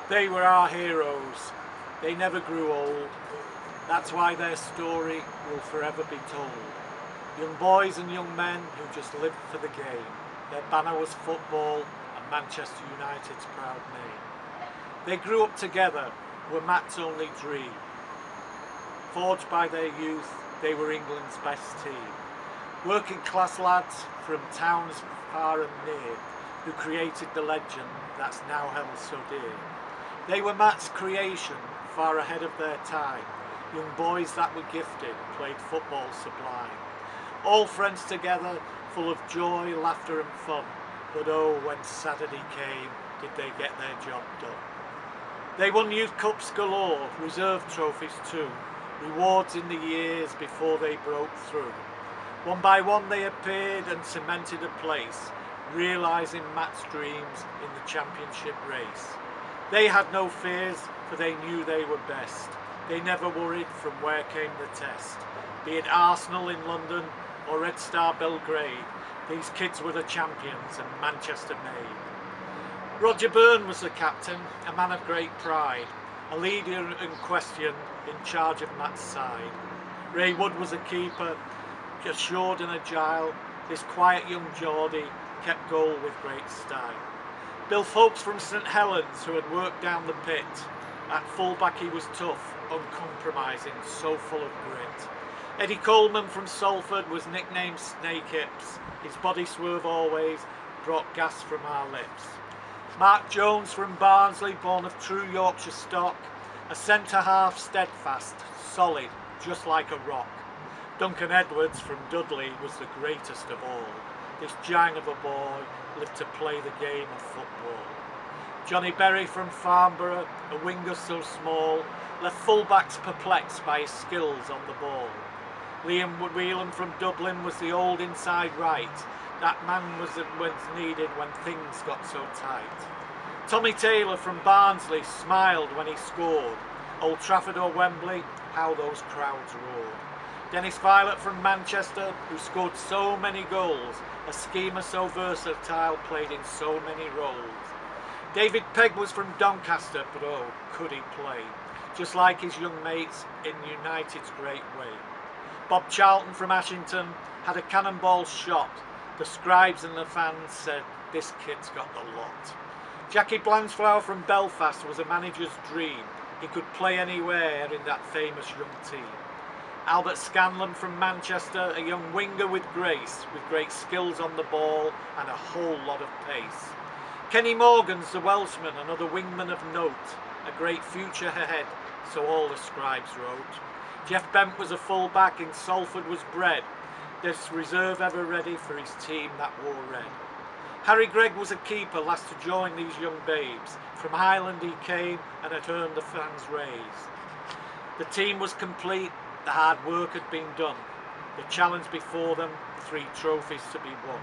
They were our heroes. They never grew old. That's why their story will forever be told. Young boys and young men who just lived for the game. Their banner was football and Manchester United's proud name. They grew up together, were Matt's only dream. Forged by their youth, they were England's best team. Working class lads from towns far and near, who created the legend that's now held so dear. They were Matt's creation, far ahead of their time. Young boys that were gifted, played football sublime. All friends together, full of joy, laughter and fun. But oh, when Saturday came, did they get their job done. They won youth cups galore, reserve trophies too, rewards in the years before they broke through. One by one they appeared and cemented a place, realising Matt's dreams in the championship race. They had no fears, for they knew they were best. They never worried from where came the test. Be it Arsenal in London or Red Star Belgrade, these kids were the champions and Manchester made. Roger Byrne was the captain, a man of great pride, a leader unquestioned, in charge of Matt's side. Ray Wood was a keeper, assured and agile. This quiet young Geordie kept goal with great style. Bill Folks from St Helens, who had worked down the pit. At fullback he was tough, uncompromising, so full of grit. Eddie Coleman from Salford was nicknamed Snake Hips. His body swerve always brought gas from our lips. Mark Jones from Barnsley, born of true Yorkshire stock. A centre-half steadfast, solid, just like a rock. Duncan Edwards from Dudley was the greatest of all. This giant of a boy lived to play the game of football. Johnny Berry from Farnborough, a winger so small, left fullbacks perplexed by his skills on the ball. Liam Whelan from Dublin was the old inside right. That man was needed when things got so tight. Tommy Taylor from Barnsley smiled when he scored. Old Trafford or Wembley, how those crowds roared. Dennis Violet from Manchester, who scored so many goals, a schemer so versatile, played in so many roles. David Pegg was from Doncaster, but oh, could he play, just like his young mates in United's great way. Bob Charlton from Ashington had a cannonball shot. The scribes and the fans said, this kid's got the lot. Jackie Blanchflower from Belfast was a manager's dream. He could play anywhere in that famous young team. Albert Scanlon from Manchester, a young winger with grace, with great skills on the ball and a whole lot of pace. Kenny Morgan's the Welshman, another wingman of note, a great future ahead, so all the scribes wrote. Jeff Bent was a fullback, in Salford was bred, this reserve ever ready for his team that wore red. Harry Gregg was a keeper, last to join these young babes. From Highland he came and had earned the fans' raise. The team was complete, the hard work had been done. The challenge before them, 3 trophies to be won.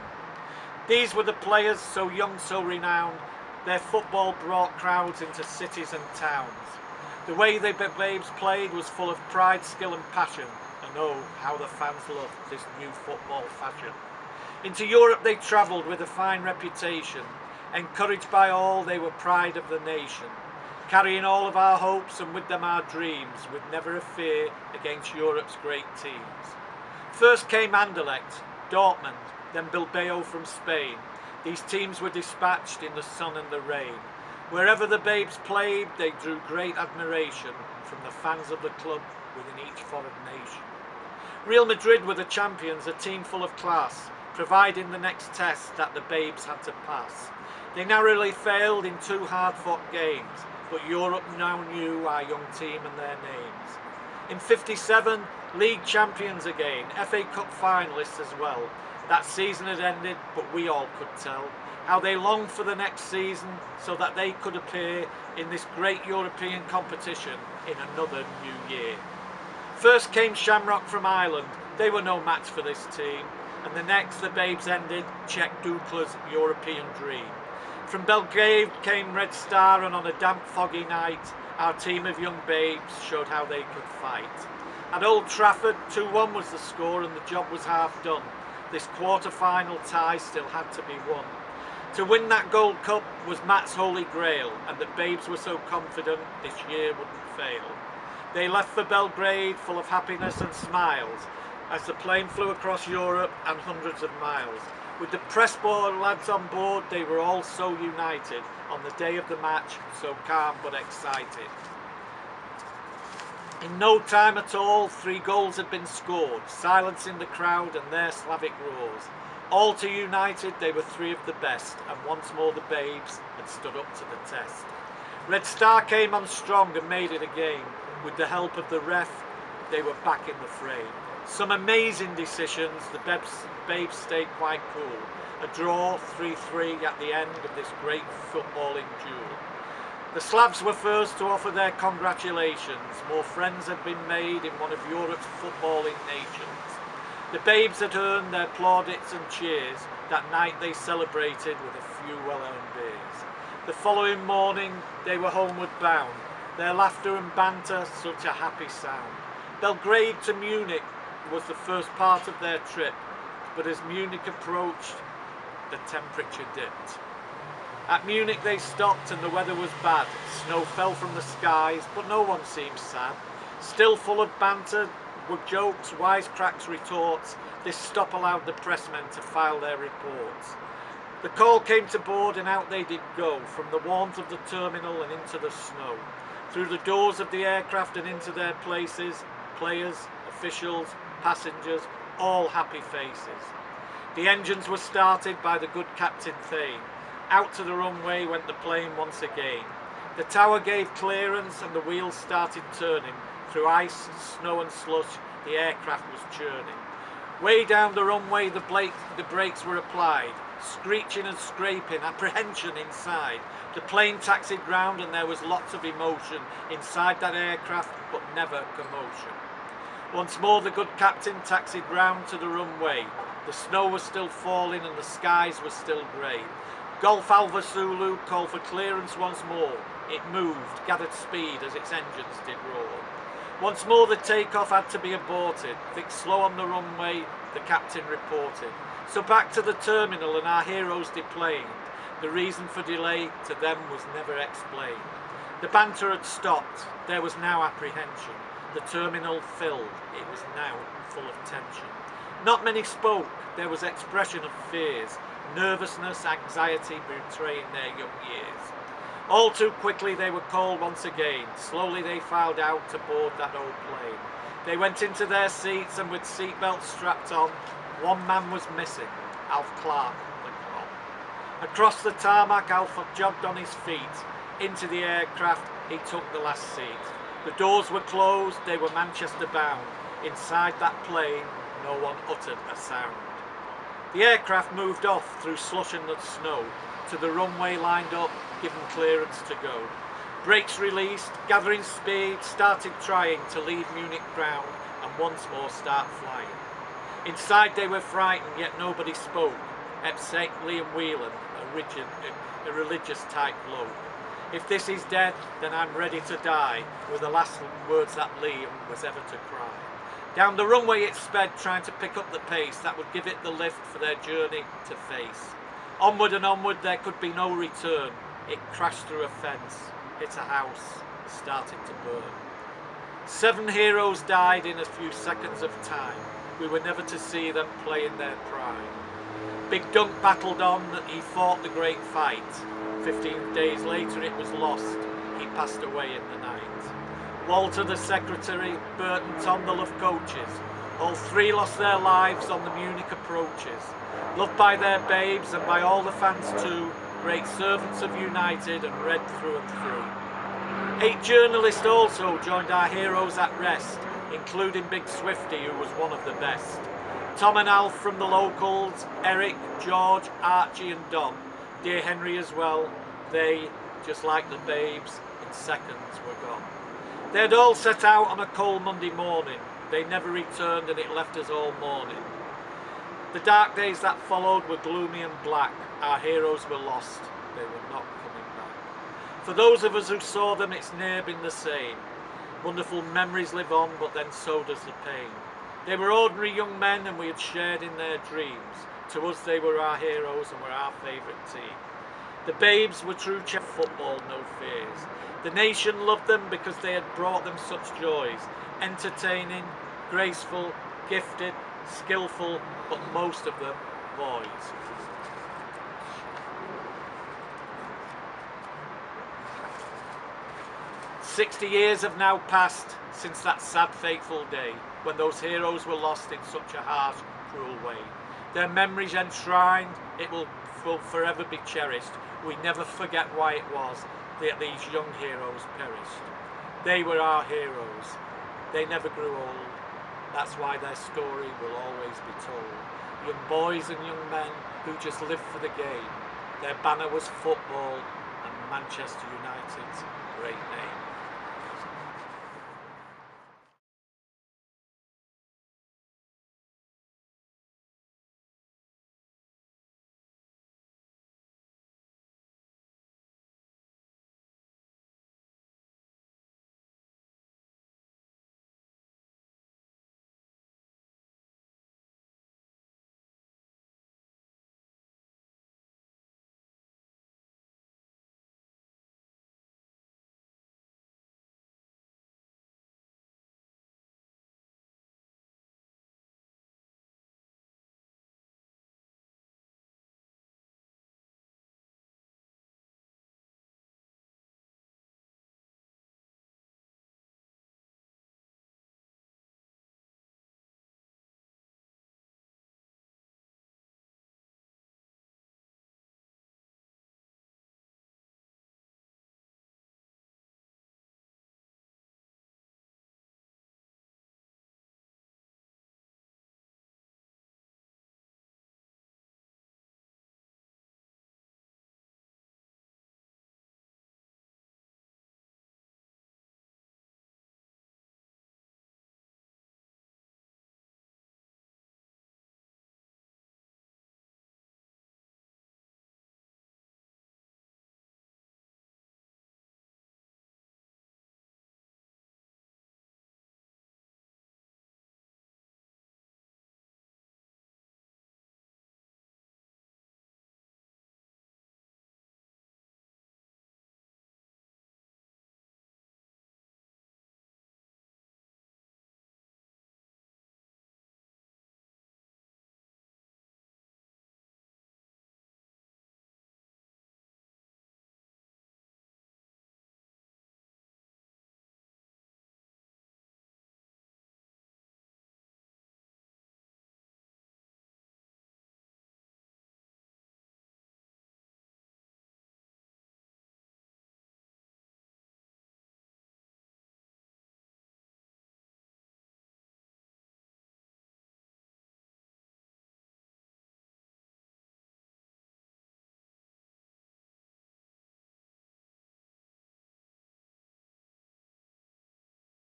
These were the players, so young, so renowned. Their football brought crowds into cities and towns. The way the babes played was full of pride, skill and passion. And oh, how the fans loved this new football fashion. Into Europe they travelled with a fine reputation. Encouraged by all, they were pride of the nation. Carrying all of our hopes and with them our dreams, with never a fear against Europe's great teams. First came Anderlecht, Dortmund, then Bilbao from Spain. These teams were dispatched in the sun and the rain. Wherever the babes played, they drew great admiration from the fans of the club within each foreign nation. Real Madrid were the champions, a team full of class, providing the next test that the babes had to pass. They narrowly failed in 2 hard-fought games, but Europe now knew our young team and their names. In '57, league champions again, FA Cup finalists as well. That season had ended, but we all could tell how they longed for the next season so that they could appear in this great European competition in another new year. First came Shamrock from Ireland. They were no match for this team. And the next, the babes ended Czech Dukla's European dream. From Belgrade came Red Star, and on a damp foggy night, our team of young babes showed how they could fight. At Old Trafford, 2-1 was the score and the job was half done. This quarter-final tie still had to be won. To win that Gold Cup was Matt's holy grail, and the Babes were so confident this year wouldn't fail. They left for Belgrade full of happiness and smiles as the plane flew across Europe and hundreds of miles. With the pressboard lads on board, they were all so united on the day of the match, so calm but excited. In no time at all, 3 goals had been scored, silencing the crowd and their Slavic roars. All too united, they were 3 of the best, and once more the Babes had stood up to the test. Red Star came on strong and made it again. With the help of the ref, they were back in the frame. Some amazing decisions, the Babes stayed quite cool. A draw, 3-3 at the end of this great footballing duel. The Slavs were first to offer their congratulations. More friends had been made in one of Europe's footballing nations. The Babes had earned their plaudits and cheers. That night they celebrated with a few well-earned beers. The following morning they were homeward bound. Their laughter and banter, such a happy sound. Belgrade to Munich was the first part of their trip, but as Munich approached, the temperature dipped. At Munich they stopped and the weather was bad. Snow fell from the skies, but no one seemed sad. Still full of banter, were jokes, wisecracks, retorts. This stop allowed the pressmen to file their reports. The call came to board and out they did go, from the warmth of the terminal and into the snow. Through the doors of the aircraft and into their places, players, officials, passengers, all happy faces. The engines were started by the good Captain Thane. Out to the runway went the plane once again. The tower gave clearance and the wheels started turning. Through ice, snow and slush, the aircraft was churning. Way down the runway the brakes were applied. Screeching and scraping, apprehension inside. The plane taxied round and there was lots of emotion inside that aircraft, but never commotion. Once more the good captain taxied round to the runway. The snow was still falling and the skies were still grey. Golf Alpha Zulu called for clearance once more. It moved, gathered speed as its engines did roar. Once more the takeoff had to be aborted. Fixed slow on the runway, the captain reported. So back to the terminal and our heroes deplaned. The reason for delay to them was never explained. The banter had stopped, there was now apprehension. The terminal filled, it was now full of tension. Not many spoke, there was expression of fears, nervousness, anxiety betraying their young years. All too quickly they were called once again. Slowly they filed out to board that old plane. They went into their seats and with seatbelts strapped on, one man was missing, Alf Clark, the cop. Across the tarmac, Alf jogged on his feet. Into the aircraft, he took the last seat. The doors were closed, they were Manchester bound. Inside that plane, no one uttered a sound. The aircraft moved off through slush and the snow to the runway lined up, given clearance to go. Brakes released, gathering speed, started trying to leave Munich ground and once more start flying. Inside they were frightened, yet nobody spoke, except Liam Whelan, a religious type bloke. If this is dead, then I'm ready to die, were the last words that Liam was ever to cry. Down the runway it sped, trying to pick up the pace that would give it the lift for their journey to face. Onward and onward, there could be no return. It crashed through a fence, hit a house, started to burn. 7 heroes died in a few seconds of time. We were never to see them play in their prime. Big Dunk battled on, he fought the great fight. 15 days later it was lost, he passed away in the night. Walter the secretary, Bert and Tom the love coaches, all 3 lost their lives on the Munich approaches. Loved by their babes and by all the fans too, great servants of United and red through and through. 8 journalists also joined our heroes at rest, including Big Swifty, who was one of the best. Tom and Alf from the locals, Eric, George, Archie and Don, dear Henry as well, they, just like the babes, in seconds were gone. They had all set out on a cold Monday morning. They never returned and it left us all mourning. The dark days that followed were gloomy and black. Our heroes were lost, they were not coming back. For those of us who saw them, it's ne'er been the same. Wonderful memories live on, but then so does the pain. They were ordinary young men and we had shared in their dreams. To us they were our heroes and were our favourite team. The Babes were true football, no fears. The nation loved them because they had brought them such joys. Entertaining, graceful, gifted, skillful, but most of them boys. 60 years have now passed since that sad, fateful day when those heroes were lost in such a harsh, cruel way. Their memories enshrined, it will forever be cherished. We never forget why it was that these young heroes perished. They were our heroes. They never grew old. That's why their story will always be told. Young boys and young men who just lived for the game. Their banner was football and Manchester United's great name.